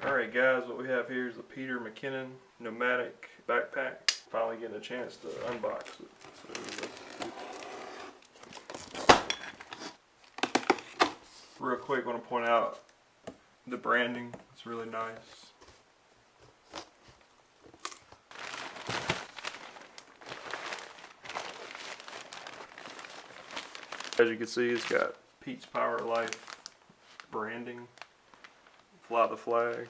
Alright guys, what we have here is the Mckinnon Nomatic backpack. Finally getting a chance to unbox it. Real quick, I want to point out the branding. It's really nice. As you can see, it's got Pete's Power Life branding. Fly the flag.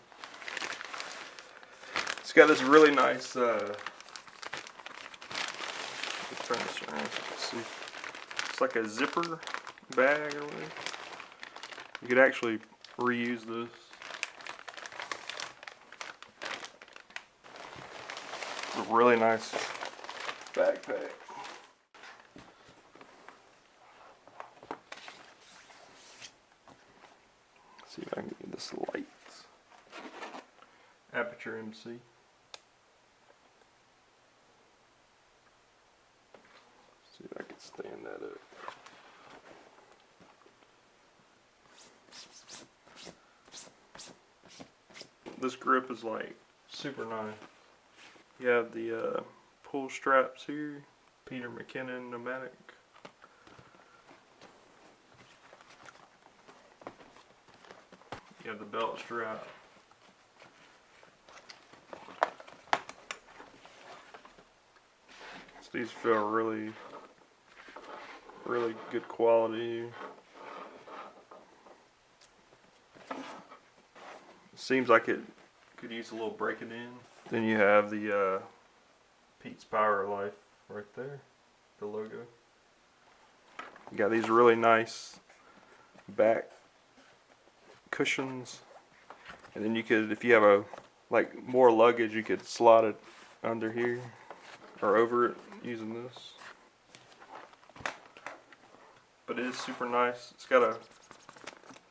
It's got this really nice, let's turn this around so you can see. It's like a zipper bag or whatever. You could actually reuse this. It's a really nice backpack. See if I can get this light. Aperture MC. See if I can stand that up. This grip is like super nice. You have the pull straps here. Mckinnon Nomatic. You have the belt strap. So these feel really good quality. Seems like it could use a little breaking in. Then you have the Pete's Power Life right there, the logo. You got these really nice back cushions, and then you could, if you have more luggage, you could slide it under here or over it using this. But it is super nice. It's got a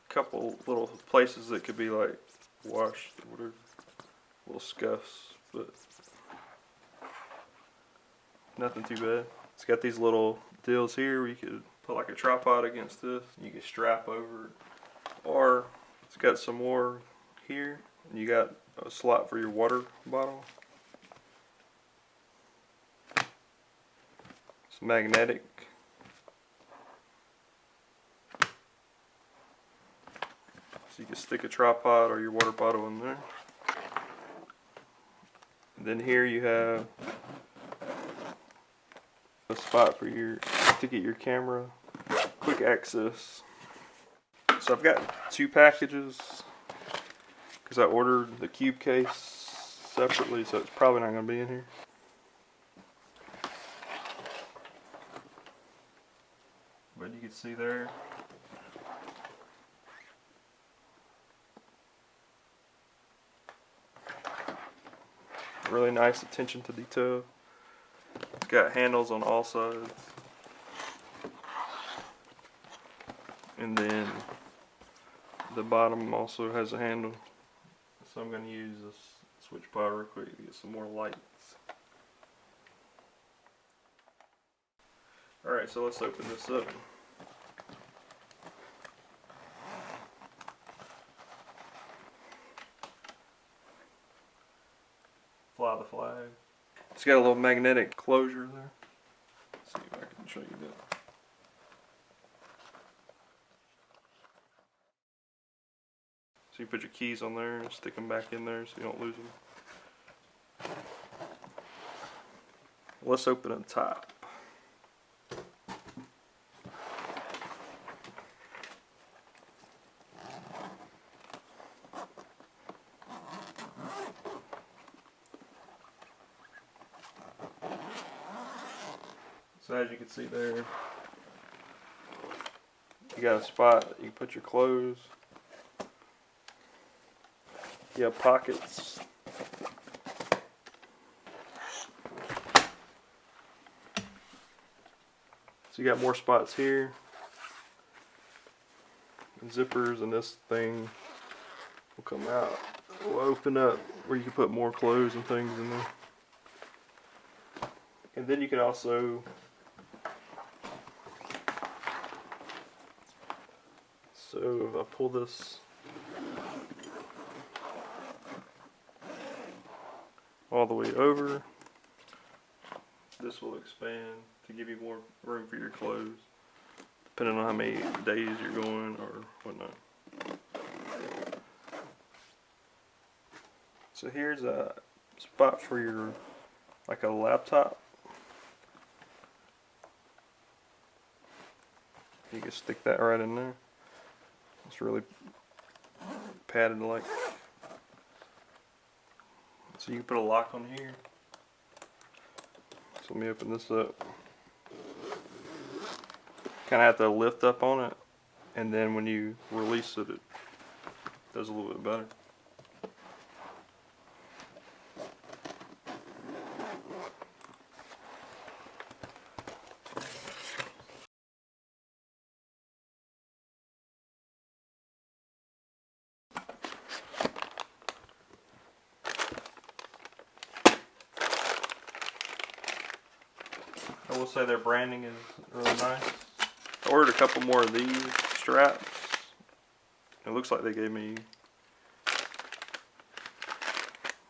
couple little places that could be like washed or whatever, little scuffs, but nothing too bad. It's got these little deals here where you could put like a tripod against this. You could strap over it, or it's got some more here, and you got a slot for your water bottle. It's magnetic. So you can stick a tripod or your water bottle in there. And then here you have a spot for to get your camera, quick access. So I've got two packages because I ordered the cube case separately, so it's probably not going to be in here. But you can see there. Really nice attention to detail. It's got handles on all sides. And then the bottom also has a handle. So I'm going to use this switch pod real quick to get some more lights. Alright, so let's open this up. Fly the flag. It's got a little magnetic closure there. Let's see if I can show you that. So you put your keys on there and stick them back in there so you don't lose them. Let's open the top. So as you can see there, you got a spot that you can put your clothes. You have pockets. So you got more spots here. And zippers, and this thing will come out. It will open up where you can put more clothes and things in there. And then you can also So if I pull this, all the way over. This will expand to give you more room for your clothes, depending on how many days you're going or whatnot. So here's a spot for your, like a laptop. You can stick that right in there. It's really padded like. So you can put a lock on here. So let me open this up. Kind of have to lift up on it, and then when you release it, it does a little bit better. I will say their branding is really nice. I ordered a couple more of these straps. It looks like they gave me,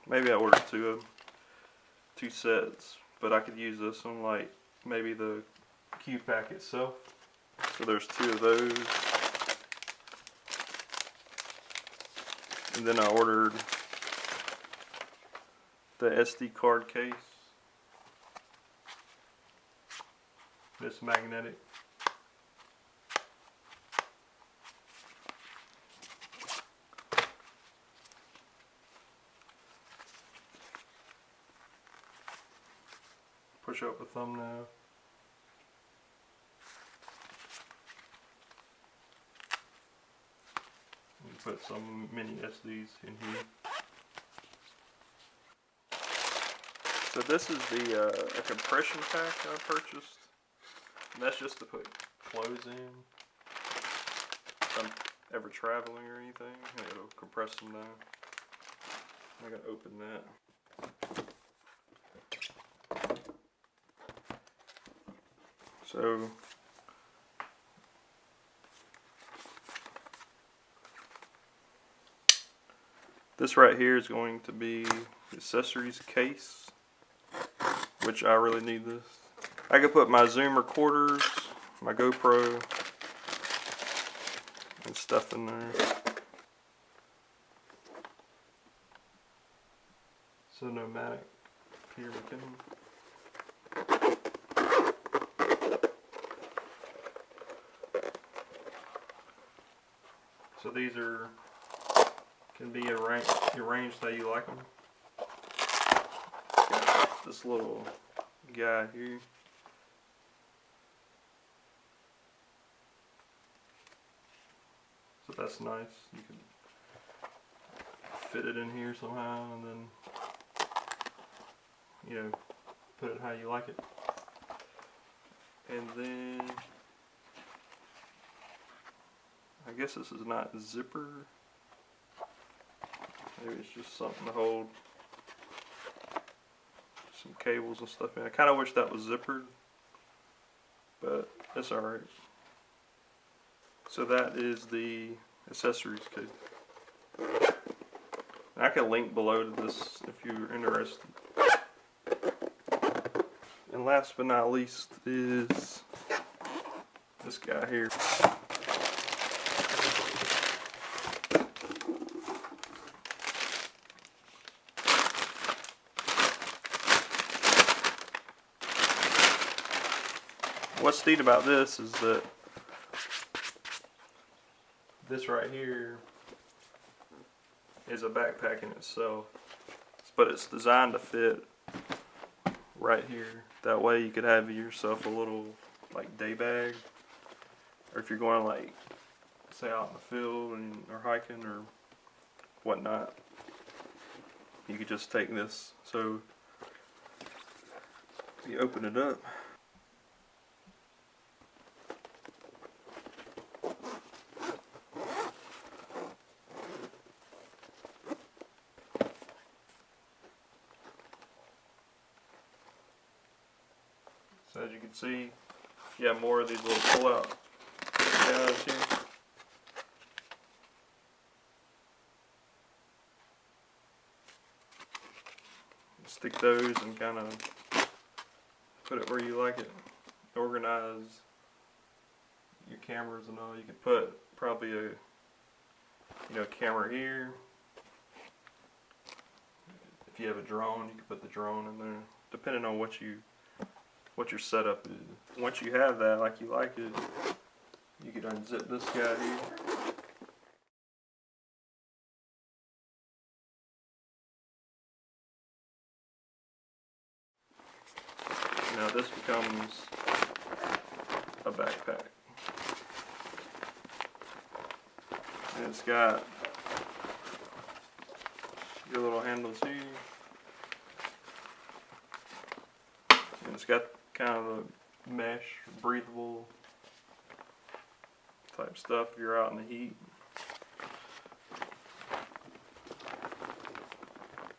maybe I ordered two sets, but I could use this one like maybe the cube pack itself. So there's two of those. And then I ordered the SD card case. It's magnetic. Push up a thumbnail. And put some mini SDs in here. So this is the a compression pack I purchased. And that's just to put clothes in. If I'm ever traveling or anything, it'll compress them down. I gotta open that. So this right here is going to be the accessories case, which I really need this. I could put my Zoom recorders, my GoPro, and stuff in there. So Nomatic, Mckinnon. So these can be arranged how you like them. Got this little guy here. So that's nice. You can fit it in here somehow and then, you know, put it how you like it. And then, I guess this is not zipper. Maybe it's just something to hold some cables and stuff in. I kind of wish that was zippered, but it's alright. So that is the accessories case. I can link below to this if you're interested. And last but not least is this guy here. What's neat about this is that this right here is a backpack in itself, but it's designed to fit right here. That way you could have yourself a little like day bag, or if you're going like say out in the field or hiking or whatnot, you could just take this. So you open it up. So as you can see, you have more of these little pull-out guys here. stick those and kind of put it where you like it. Organize your cameras and all. You could put probably a camera here. If you have a drone, you can put the drone in there, depending on what your setup is. Once you have that, like you like it, you could unzip this guy here. Now this becomes a backpack. And it's got your little handles here. And it's got kind of a mesh, breathable type stuff if you're out in the heat.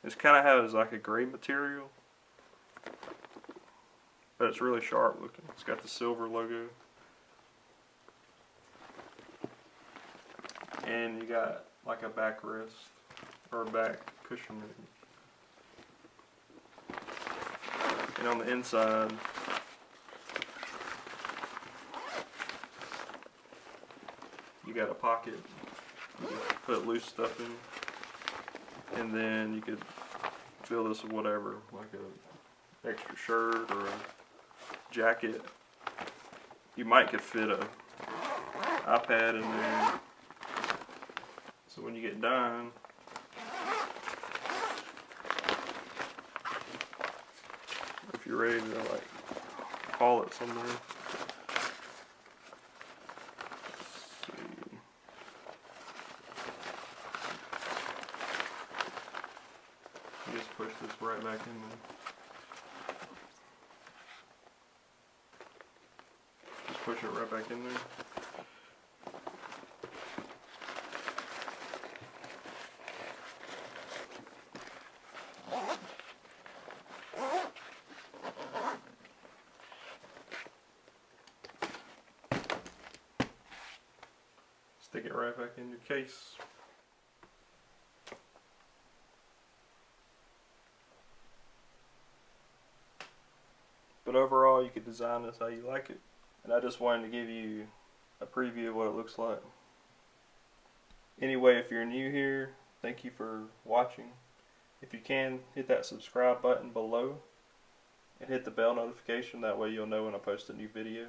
This kind of has like a gray material, but it's really sharp looking. It's got the silver logo. And you got like a backrest or a back cushion. And on the inside, you got a pocket. You can put loose stuff in. And then you could fill this with whatever, like a extra shirt or a jacket. You might could fit a iPad in there. So when you get done, if you're ready to like haul it somewhere. Let's see. You just push this right back in there. Just push it right back in there. Stick it right back in your case. But overall, you could design this how you like it. And I just wanted to give you a preview of what it looks like. Anyway, if you're new here, thank you for watching. If you can, hit that subscribe button below and hit the bell notification. That way you'll know when I post a new video.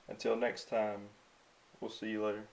Until next time, we'll see you later.